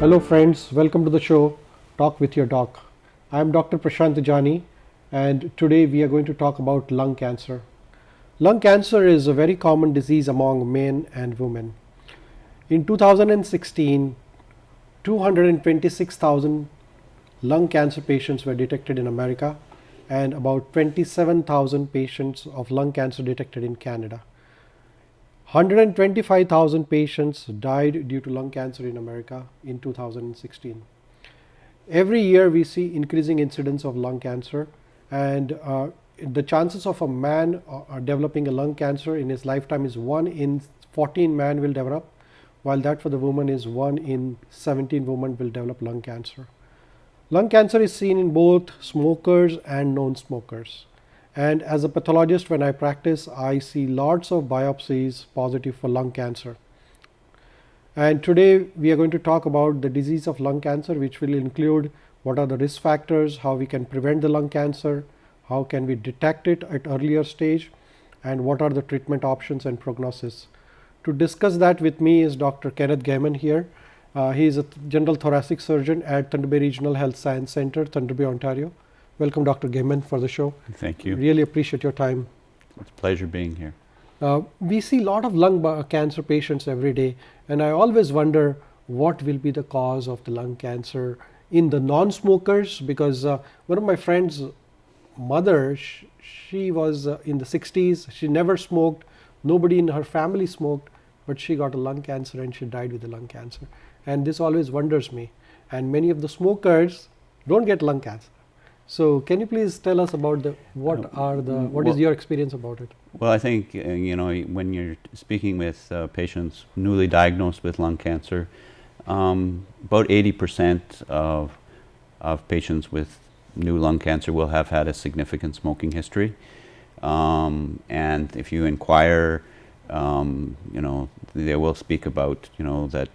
Hello friends, welcome to the show Talk with your Doc. I am Dr. Prashant Jani, and today we are going to talk about lung cancer. Lung cancer is a very common disease among men and women. In 2016, 226,000 lung cancer patients were detected in America and about 27,000 patients of lung cancer detected in Canada. 125,000 patients died due to lung cancer in America in 2016. Every year we see increasing incidence of lung cancer, and the chances of a man developing a lung cancer in his lifetime is 1 in 14 men will develop, while that for the woman is 1 in 17 women will develop lung cancer. Lung cancer is seen in both smokers and non-smokers. And as a pathologist, when I practice, I see lots of biopsies positive for lung cancer. And today we are going to talk about the disease of lung cancer, which will include what are the risk factors, how we can prevent the lung cancer, how can we detect it at earlier stage, and what are the treatment options and prognosis. To discuss that with me is Dr. Kenneth Gehman here. He is a general thoracic surgeon at Thunder Bay Regional Health Science Center, Thunder Bay, Ontario. Welcome, Dr. Gehman, for the show. Thank you. Really appreciate your time. It's a pleasure being here. We see a lot of lung cancer patients every day, and I always wonder what will be the cause of the lung cancer in the non-smokers, because one of my friends' mother, she was in the 60s, she never smoked, nobody in her family smoked, but she got a lung cancer and she died with the lung cancer. And this always wonders me. And many of the smokers don't get lung cancer. So can you please tell us about what is your experience about it? Well, I think when you're speaking with patients newly diagnosed with lung cancer, about 80% of patients with new lung cancer will have had a significant smoking history. And if you inquire, they will speak about that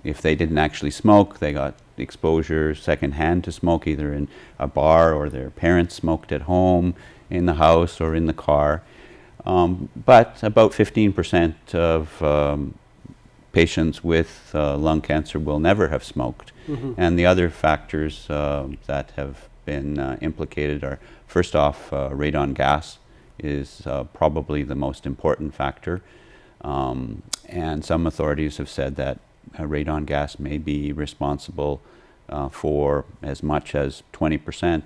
if they didn't actually smoke, they got exposure secondhand to smoke, either in a bar or their parents smoked at home, in the house, or in the car. But about 15% of patients with lung cancer will never have smoked. Mm-hmm. And the other factors that have been implicated are, first off, radon gas is probably the most important factor. And some authorities have said that radon gas may be responsible for as much as 20%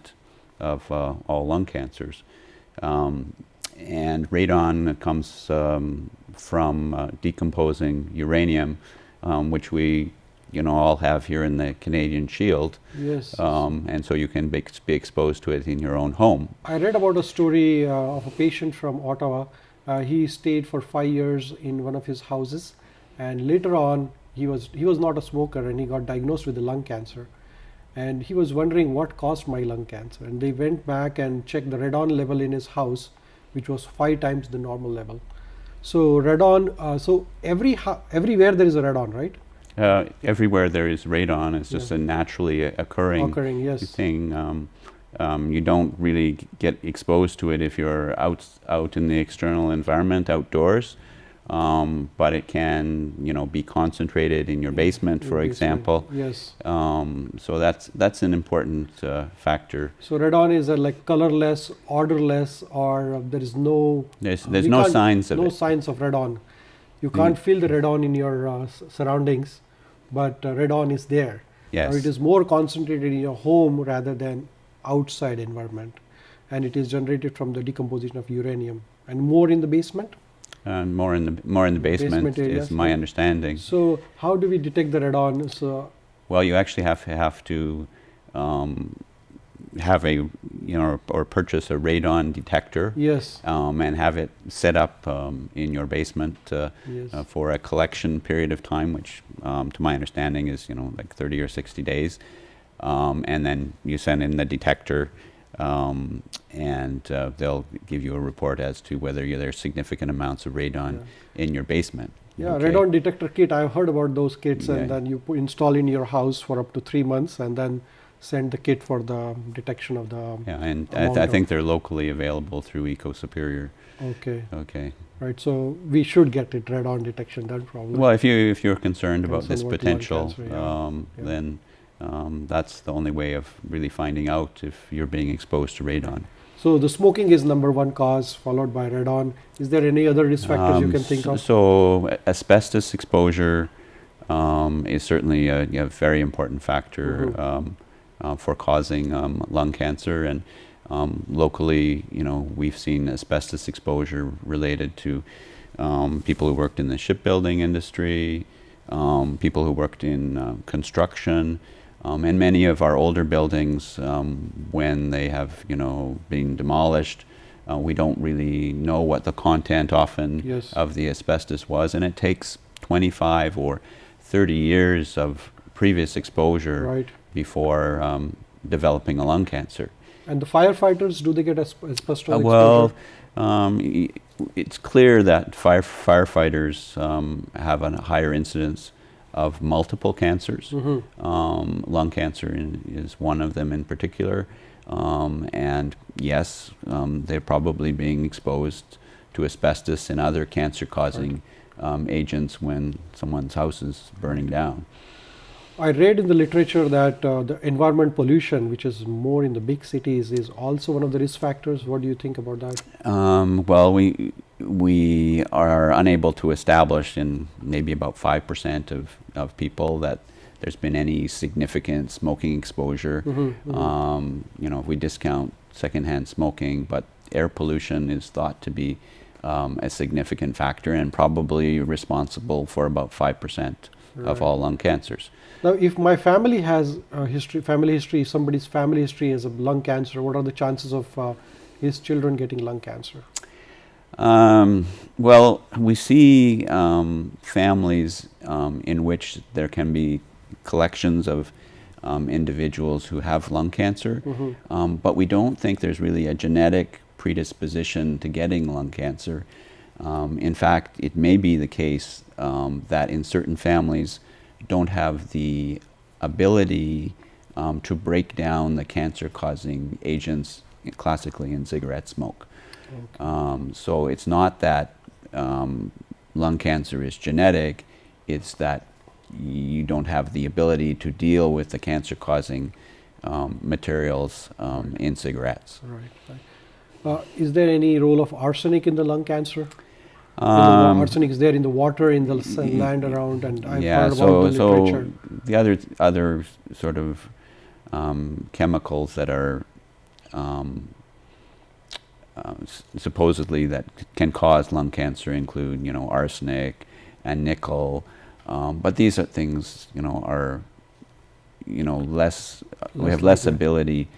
of all lung cancers. And radon comes from decomposing uranium, which we all have here in the Canadian Shield. Yes. And so you can be exposed to it in your own home. I read about a story of a patient from Ottawa. He stayed for 5 years in one of his houses, and later on he was not a smoker, and he got diagnosed with the lung cancer. And he was wondering what caused my lung cancer. And they went back and checked the radon level in his house, which was 5 times the normal level. So radon, so everywhere there is a radon, right? Everywhere there is radon. It's just a naturally occurring thing. You don't really get exposed to it if you're out in the external environment, outdoors. But it can, be concentrated in your basement, for example. Yes. So that's an important factor. So radon is like colorless, odorless, or there is no. There's no signs of it. No signs of radon. You can't feel the radon in your surroundings, but radon is there. Yes. Or it is more concentrated in your home rather than outside environment, and it is generated from the decomposition of uranium, and more in the basement. And more in the basement is my understanding. So how do we detect the radon? So well, you actually have to have or purchase a radon detector. Yes. And have it set up in your basement for a collection period of time, which to my understanding is like 30 or 60 days. And then you send in the detector. And they'll give you a report as to whether there's significant amounts of radon in your basement. Yeah, okay. Radon detector kit, I've heard about those kits, and then you install in your house for up to 3 months and then send the kit for the detection of the and I think they're locally available through Eco Superior. Okay. Okay. right? So we should get it radon detection done probably. Well, if you're concerned about this Concerned about potential, lung cancer, yeah. then that's the only way of really finding out if you're being exposed to radon. So the smoking is number one cause, followed by radon. Is there any other risk factors you can think of? So asbestos exposure is certainly a very important factor for causing lung cancer, and locally, we've seen asbestos exposure related to people who worked in the shipbuilding industry, people who worked in construction, and many of our older buildings, when they have been demolished, we don't really know what the content often Yes. of the asbestos was, and it takes 25 or 30 years of previous exposure Right. before developing a lung cancer. And the firefighters, do they get asbestos exposure? Well, it's clear that firefighters have a higher incidence of multiple cancers. Lung cancer is one of them in particular. And yes, they're probably being exposed to asbestos and other cancer-causing agents when someone's house is burning down. I read in the literature that the environment pollution, which is more in the big cities, is also one of the risk factors. What do you think about that? Well, we are unable to establish in maybe about 5% of people that there's been any significant smoking exposure. If we discount secondhand smoking, but air pollution is thought to be a significant factor and probably responsible for about 5% of all lung cancers. Now, if my family has family history, somebody's family history is of lung cancer, what are the chances of his children getting lung cancer? Well, we see families in which there can be collections of individuals who have lung cancer, but we don't think there's really a genetic predisposition to getting lung cancer. In fact, it may be the case that in certain families don't have the ability to break down the cancer-causing agents classically in cigarette smoke. So it's not that lung cancer is genetic, it's that you don't have the ability to deal with the cancer-causing materials in cigarettes. Right. Is there any role of arsenic in the lung cancer? Arsenic is there in the water, in the land around, and I've heard about the literature. The other sort of chemicals that are supposedly that can cause lung cancer include, arsenic and nickel, but these are things, are, less. We have less ability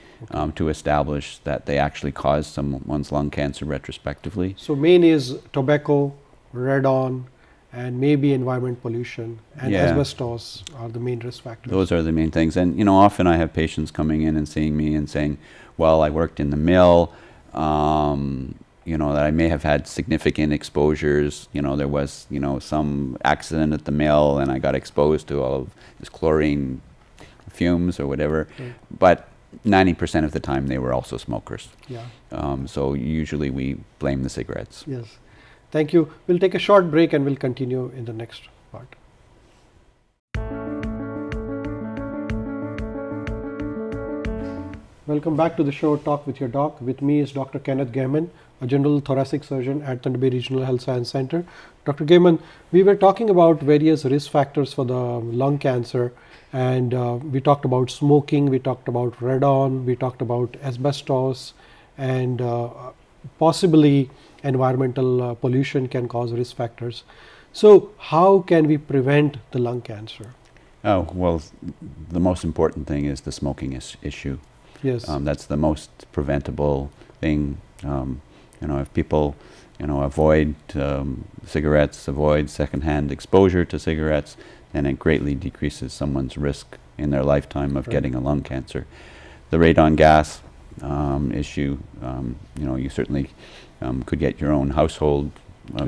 to establish that they actually cause someone's lung cancer retrospectively. So main is tobacco, radon, and maybe environment pollution, and asbestos are the main risk factors. Those are the main things. And often I have patients coming in and seeing me and saying, well, I worked in the mill, that I may have had significant exposures. There was, some accident at the mill and I got exposed to all of this chlorine fumes or whatever. But 90% of the time they were also smokers. So usually we blame the cigarettes. Yes. Thank you. We'll take a short break and we'll continue in the next part. Welcome back to the show Talk with Your Doc. With me is Dr. Kenneth Gehman, a general thoracic surgeon at Thunder Bay Regional Health Science Center. Dr. Gehman, we were talking about various risk factors for the lung cancer, and we talked about smoking, we talked about radon, we talked about asbestos, and possibly environmental pollution can cause risk factors. So how can we prevent the lung cancer? Oh, well, the most important thing is the smoking issue. Yes. That's the most preventable thing. If people, avoid cigarettes, avoid secondhand exposure to cigarettes, then it greatly decreases someone's risk in their lifetime of getting a lung cancer. The radon gas issue, you certainly could get your own household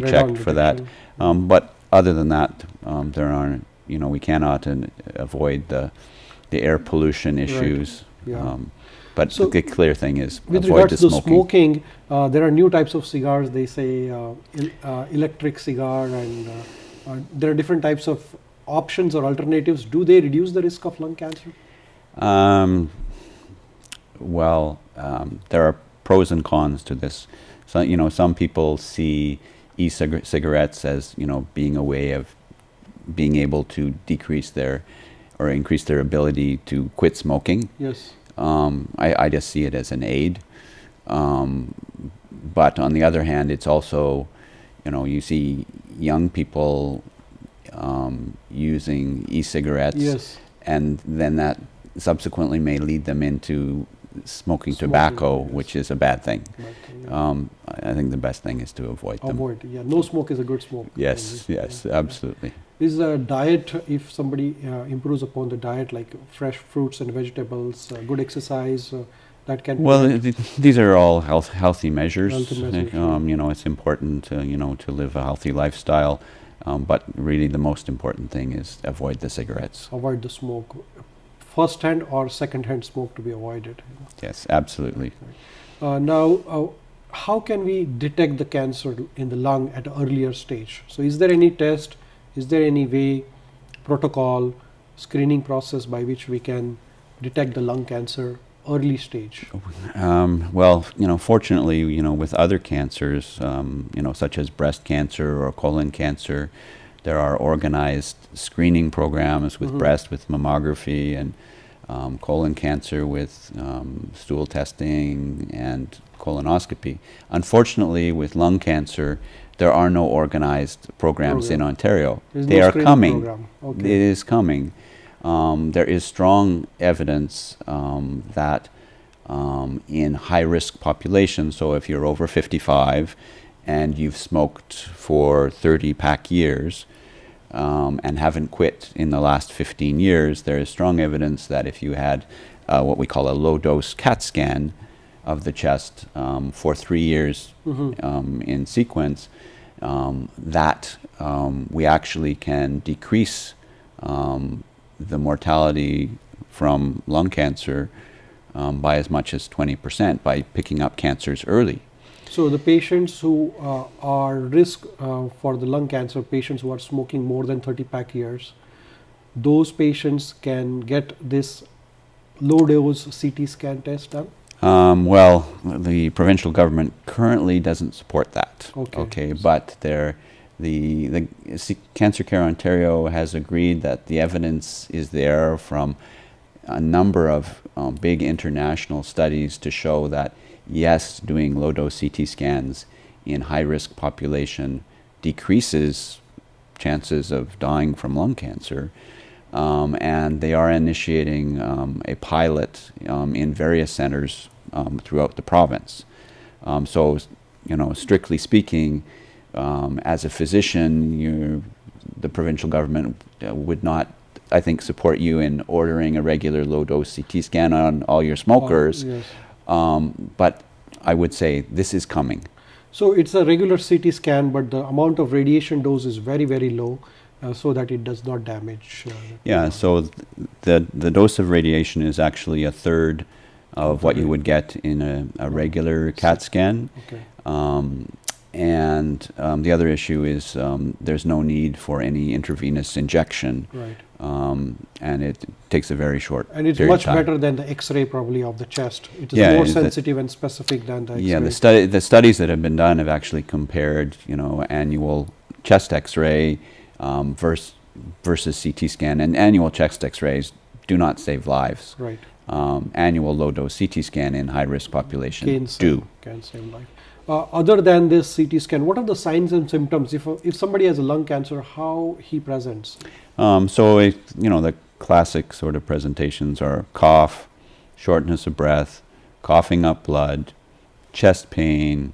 checked for that. But other than that, there aren't, we cannot avoid the air pollution issues. But So the clear thing is with avoid regards the to smoking. smoking, there are new types of cigars. They say electric cigar, and there are different types of options or alternatives. Do they reduce the risk of lung cancer? There are pros and cons to this. So, some people see e-cigarettes as, being a way of being able to decrease or increase their ability to quit smoking. Yes. I just see it as an aid. But on the other hand, it's also, you see young people using e-cigarettes, Yes. and then that subsequently may lead them into smoking Smoking, tobacco, yes. which is a bad thing. Yeah. I think the best thing is to avoid them. Avoid. Yeah. No smoke is a good smoke. Yes, yes, absolutely. Is a diet, if somebody improves upon the diet, like fresh fruits and vegetables, good exercise, that can. Well, these are all healthy measures. Healthy measures, It's important to live a healthy lifestyle, but really the most important thing is avoid the cigarettes. Avoid the smoke. First-hand or second-hand smoke to be avoided. Yes, absolutely. Now, how can we detect the cancer in the lung at an earlier stage? So, is there any test? Is there any way, protocol, screening process by which we can detect the lung cancer early stage? Fortunately, with other cancers, such as breast cancer or colon cancer, there are organized screening programs with breast, with mammography, and colon cancer with stool testing and colonoscopy. Unfortunately, with lung cancer, there are no organized programs in Ontario. They are coming. Okay. It is coming. There is strong evidence that in high-risk populations, so if you're over 55 and you've smoked for 30 pack years and haven't quit in the last 15 years, there is strong evidence that if you had what we call a low-dose CAT scan of the chest for 3 years in sequence, that we actually can decrease the mortality from lung cancer by as much as 20% by picking up cancers early. So the patients who are risk for the lung cancer, patients who are smoking more than 30 pack years, those patients can get this low dose CT scan test done? The provincial government currently doesn't support that. Okay. But the Cancer Care Ontario has agreed that the evidence is there from a number of big international studies to show that yes, doing low-dose CT scans in high-risk population decreases chances of dying from lung cancer. And they are initiating a pilot in various centers throughout the province. So, strictly speaking, as a physician, the provincial government would not, I think, support you in ordering a regular low-dose CT scan on all your smokers. Yes. But I would say this is coming. So it's a regular CT scan, but the amount of radiation dose is very, very low, so that it does not damage. So the dose of radiation is actually a third of what you would get in a regular CAT scan. Okay. And the other issue is there's no need for any intravenous injection. Right. And it takes a very short And it's period much of time. better than the X-ray probably of the chest. It is Yeah, more is sensitive and specific than the X-ray. Yeah, the studies that have been done have actually compared, annual chest X-ray versus CT scan. And annual chest X-rays do not save lives. Right. Annual low-dose CT scan in high-risk population Can save life. Other than this CT scan, what are the signs and symptoms? If somebody has a lung cancer, how he presents? The classic sort of presentations are cough, shortness of breath, coughing up blood, chest pain,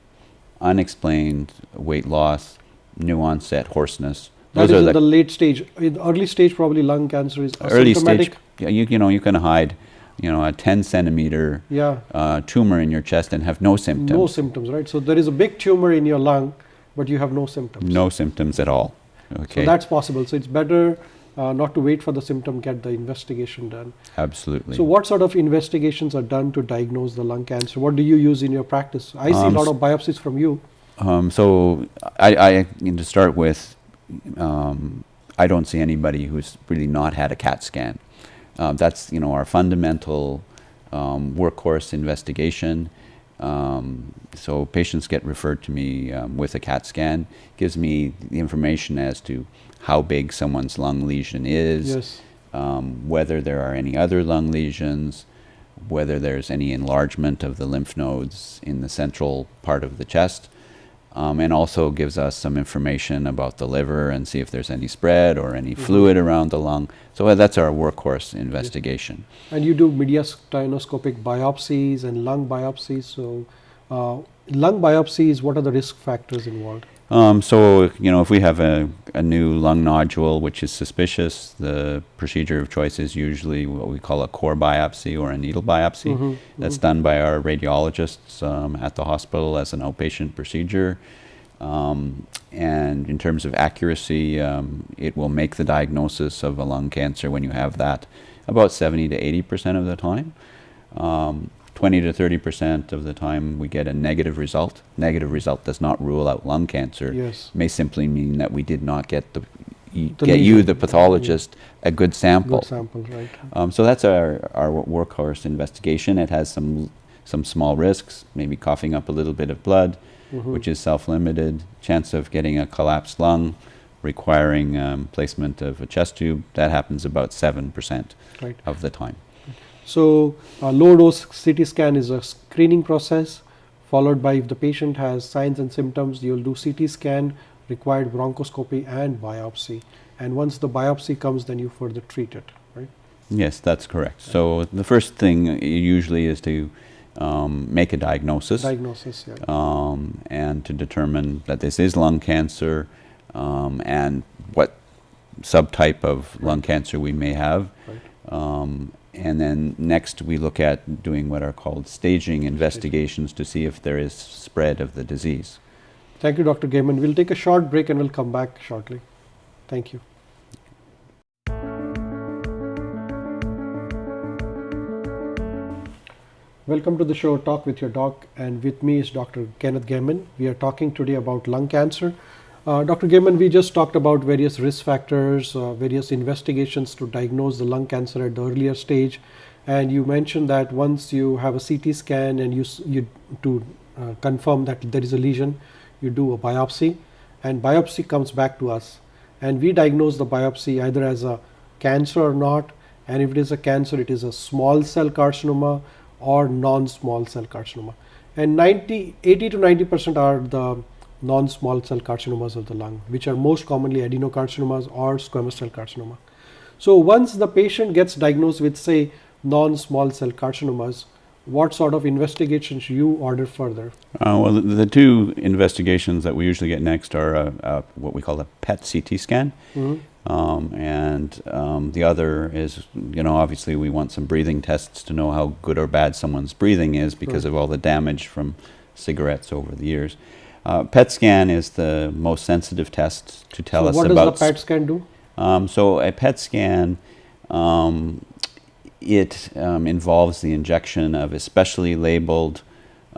unexplained weight loss, new onset hoarseness. That is in the late stage. In the early stage, probably lung cancer is early asymptomatic. stage. Yeah, you can hide, a 10 centimeter tumor in your chest and have no symptoms. No symptoms, right? So there is a big tumor in your lung, but you have no symptoms. No symptoms at all. Okay. So that's possible. So it's better not to wait for the symptom, get the investigation done. Absolutely. So what sort of investigations are done to diagnose the lung cancer? What do you use in your practice? I see a lot of biopsies from you. So I need to start with, I don't see anybody who's really not had a CAT scan. That's, our fundamental workhorse investigation. So patients get referred to me with a CAT scan. Gives me the information as to how big someone's lung lesion is, Yes. whether there are any other lung lesions, whether there's any enlargement of the lymph nodes in the central part of the chest, and also gives us some information about the liver and see if there's any spread or any fluid around the lung. So that's our workhorse investigation. Yes. And you do mediastinoscopic biopsies and lung biopsies. So lung biopsies, what are the risk factors involved? So, if we have a new lung nodule which is suspicious, the procedure of choice is usually what we call a core biopsy or a needle biopsy. That's done by our radiologists at the hospital as an outpatient procedure. And in terms of accuracy, it will make the diagnosis of a lung cancer when you have that about 70 to 80% of the time. 20 to 30% of the time we get a negative result. Negative result does not rule out lung cancer. Yes. May simply mean that we did not get you, the pathologist, a good sample. Good sample, right. So that's our workhorse investigation. It has some small risks, maybe coughing up a little bit of blood, which is self-limited. Chance of getting a collapsed lung requiring placement of a chest tube, that happens about 7% of the time. So low dose CT scan is a screening process, followed by, if the patient has signs and symptoms, you'll do CT scan, required bronchoscopy and biopsy. And once the biopsy comes, then you further treat it, right? Yes, that's correct. So the first thing usually is to make a diagnosis. Diagnosis, yeah. And to determine that this is lung cancer and what subtype of lung cancer we may have. And then next we look at doing what are called staging investigations to see if there is spread of the disease. Thank you, Dr. Gehman. We'll take a short break and we'll come back shortly. Thank you. Welcome to the show, Talk with Your Doc, and with me is Dr. Kenneth Gehman. We are talking today about lung cancer. Dr. Gehman, we just talked about various risk factors, various investigations to diagnose the lung cancer at the earlier stage, and you mentioned that once you have a CT scan and you to confirm that there is a lesion, you do a biopsy, and biopsy comes back to us, and we diagnose the biopsy either as a cancer or not, and if it is a cancer, it is a small cell carcinoma or non-small cell carcinoma, and 80 to 90% are the non-small cell carcinomas of the lung, which are most commonly adenocarcinomas or squamous cell carcinoma. So once the patient gets diagnosed with, say, non-small cell carcinomas, what sort of investigations you order further? Well, the two investigations that we usually get next are what we call a PET CT scan. And the other is, obviously we want some breathing tests to know how good or bad someone's breathing is because of all the damage from cigarettes over the years. PET scan is the most sensitive test to tell us about. What does the PET scan do? So a PET scan, it involves the injection of a specially labeled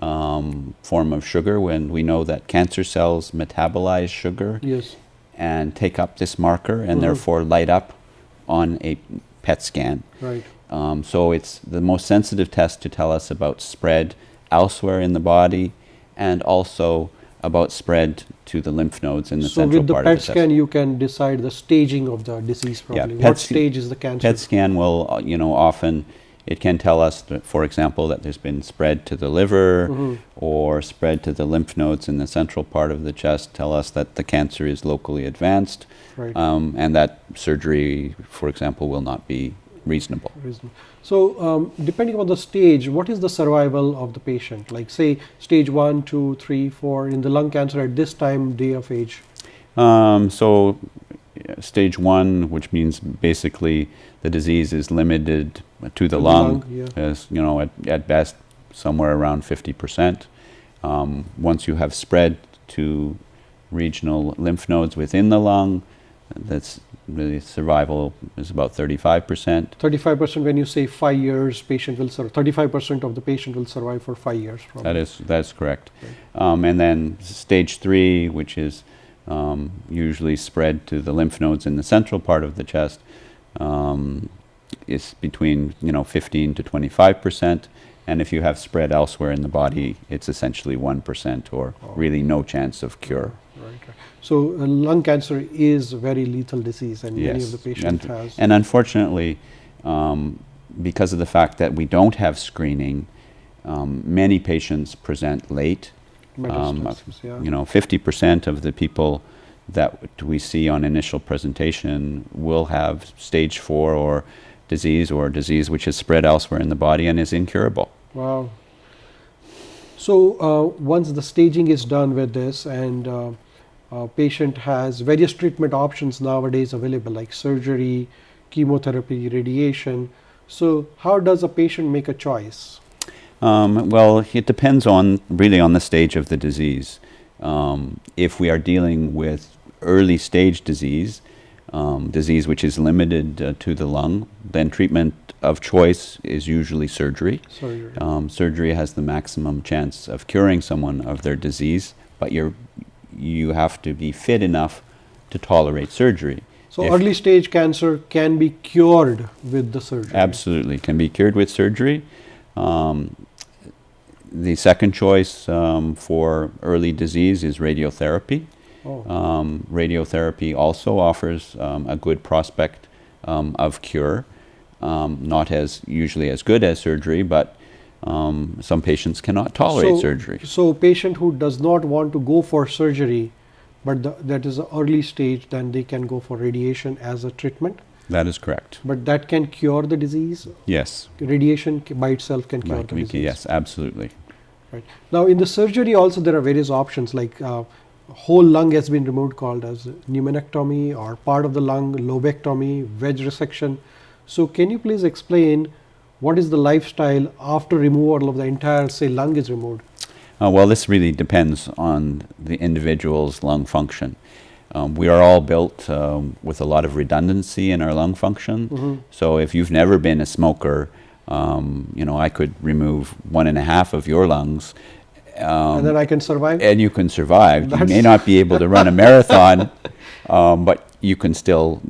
form of sugar, when we know that cancer cells metabolize sugar and take up this marker and therefore light up on a PET scan. So it's the most sensitive test to tell us about spread elsewhere in the body and also about spread to the lymph nodes in the central part of the chest. So with the PET scan you can decide the staging of the disease probably. What stage is the cancer? PET scan will, often it can tell us, that, for example, that there's been spread to the liver or spread to the lymph nodes in the central part of the chest, tell us that the cancer is locally advanced and that surgery, for example, will not be reasonable. So depending on the stage, what is the survival of the patient? Like say stage 1, 2, 3, 4 in the lung cancer at this time, day of age? So stage 1, which means basically the disease is limited to the lung, as at best somewhere around 50%. Once you have spread to regional lymph nodes within the lung, That's the survival is about 35%. 35% when you say 5 years, patient will survive. 35% of the patient will survive for 5 years. Probably. That's correct. Right. And then stage 3, which is usually spread to the lymph nodes in the central part of the chest, is between 15 to 25%. And if you have spread elsewhere in the body, it's essentially 1% or really no chance of cure. Right. So lung cancer is a very lethal disease, and many of the patients has. And unfortunately, because of the fact that we don't have screening, many patients present late. 50% of the people that we see on initial presentation will have stage 4 or disease which is spread elsewhere in the body and is incurable. Wow. So once the staging is done with this, and patient has various treatment options nowadays available, like surgery, chemotherapy, radiation. So how does a patient make a choice? Well, it depends really on the stage of the disease. If we are dealing with early stage disease which is limited to the lung, then treatment of choice is usually surgery. Surgery has the maximum chance of curing someone of their disease, but you have to be fit enough to tolerate surgery. So early stage cancer can be cured with the surgery? Absolutely, can be cured with surgery. The second choice for early disease is radiotherapy. Radiotherapy also offers a good prospect of cure. Not usually as good as surgery, but some patients cannot tolerate surgery. So patient who does not want to go for surgery, but that is an early stage, then they can go for radiation as a treatment? That is correct. But that can cure the disease? Yes. Radiation by itself can cure the disease? Yes, absolutely. Right. Now in the surgery also there are various options, like whole lung has been removed, called as pneumonectomy, or part of the lung, lobectomy, wedge resection. So can you please explain what is the lifestyle after removal of the entire, say, lung is removed? Well, this really depends on the individual's lung function. We are all built with a lot of redundancy in our lung function. So if you've never been a smoker, I could remove 1.5 of your lungs. And then I can survive? And you can survive. You may not be able to run a marathon, but you can still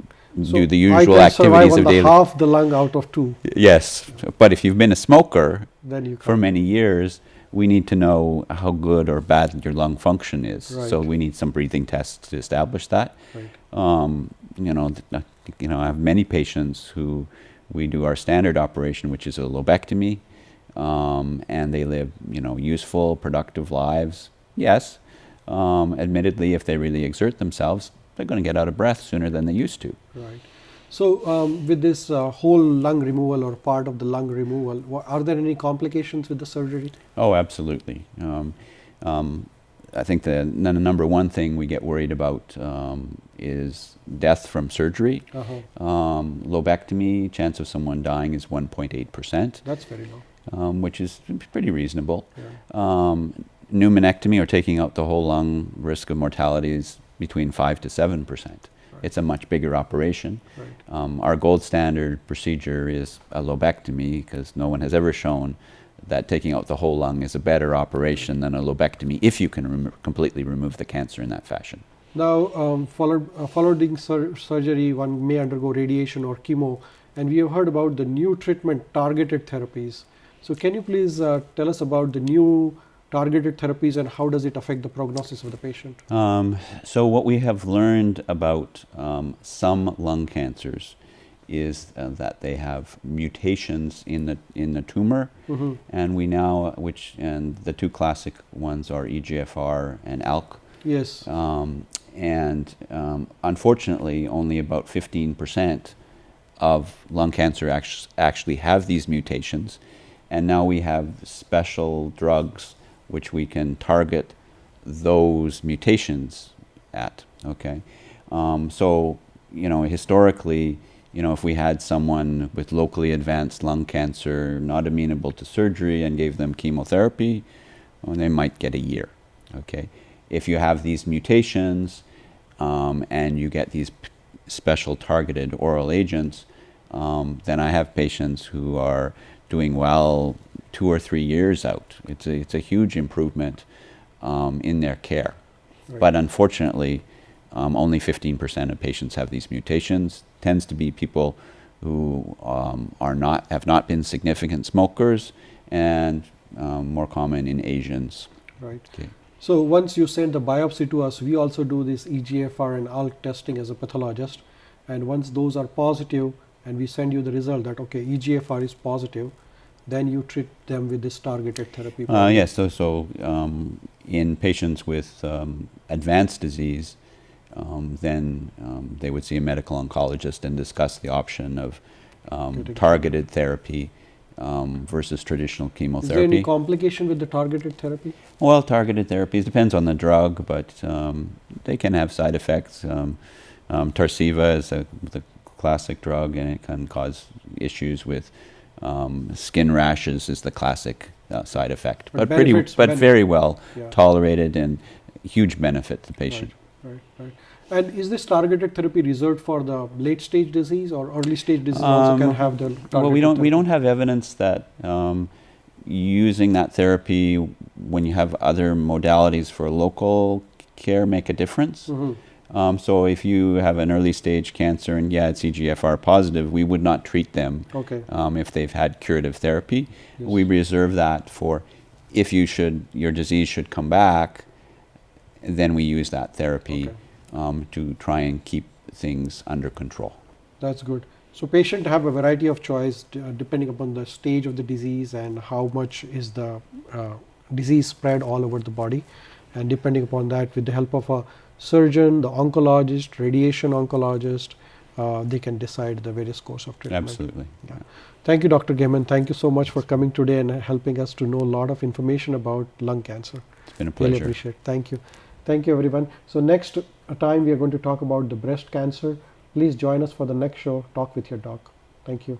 do the usual activities of daily. Half the lung out of 2. Yes, but if you've been a smoker then for many years, we need to know how good or bad your lung function is. Right. So we need some breathing tests to establish that. Right. I have many patients who we do our standard operation, which is a lobectomy, and they live, useful, productive lives. Yes, admittedly, if they really exert themselves, they're going to get out of breath sooner than they used to. Right. So with this whole lung removal or part of the lung removal, are there any complications with the surgery? Oh, absolutely. I think the number one thing we get worried about is death from surgery. Lobectomy, chance of someone dying is 1.8%. That's very low. Which is pretty reasonable. Yeah. Pneumonectomy, or taking out the whole lung, risk of mortality is between 5 to 7%. Right. It's a much bigger operation. Right. Our gold standard procedure is a lobectomy, because no one has ever shown that taking out the whole lung is a better operation than a lobectomy if you can completely remove the cancer in that fashion. Now, following surgery, one may undergo radiation or chemo, and we have heard about the new treatment, targeted therapies. So can you please tell us about the new targeted therapies and how does it affect the prognosis of the patient? So what we have learned about some lung cancers is that they have mutations in the tumor, and we now, and the two classic ones are EGFR and ALK. Yes. Unfortunately, only about 15% of lung cancer actually have these mutations, and now we have special drugs which we can target those mutations at. Okay, so historically, if we had someone with locally advanced lung cancer, not amenable to surgery, and gave them chemotherapy, well, they might get a year. Okay, if you have these mutations and you get these special targeted oral agents, then I have patients who are doing well 2 or 3 years out. It's a huge improvement in their care. Right. But unfortunately, only 15% of patients have these mutations. Tends to be people who have not been significant smokers, and more common in Asians. Right. Okay. So once you send the biopsy to us, we also do this EGFR and ALK testing as a pathologist. And once those are positive and we send you the result that, okay, EGFR is positive, then you treat them with this targeted therapy. Yes, so in patients with advanced disease, then they would see a medical oncologist and discuss the option of targeted therapy versus traditional chemotherapy. Is there any complication with the targeted therapy? Well, targeted therapies depends on the drug, but they can have side effects. Tarceva is the classic drug, and it can cause issues with skin rashes is the classic side effect, but very well tolerated and huge benefit to the patient. Right. And is this targeted therapy reserved for the late stage disease, or early stage disease also can have the targeted Well, therapy? we don't have evidence that using that therapy when you have other modalities for local care make a difference. Mm-hmm. So if you have an early stage cancer and it's EGFR positive, we would not treat them if they've had curative therapy. Yes. We reserve that for if your disease should come back, then we use that therapy to try and keep things under control. That's good. So patient have a variety of choice depending upon the stage of the disease and how much is the disease spread all over the body, and depending upon that, with the help of a surgeon, the oncologist, radiation oncologist, they can decide the various course of treatment. Absolutely. Yeah. Thank you, Dr. Gehman. Thank you so much for coming today and helping us to know a lot of information about lung cancer. It's been a pleasure. Really appreciate it. Thank you. Thank you, everyone. So next time we are going to talk about the breast cancer. Please join us for the next show, Talk with Your Doc. Thank you.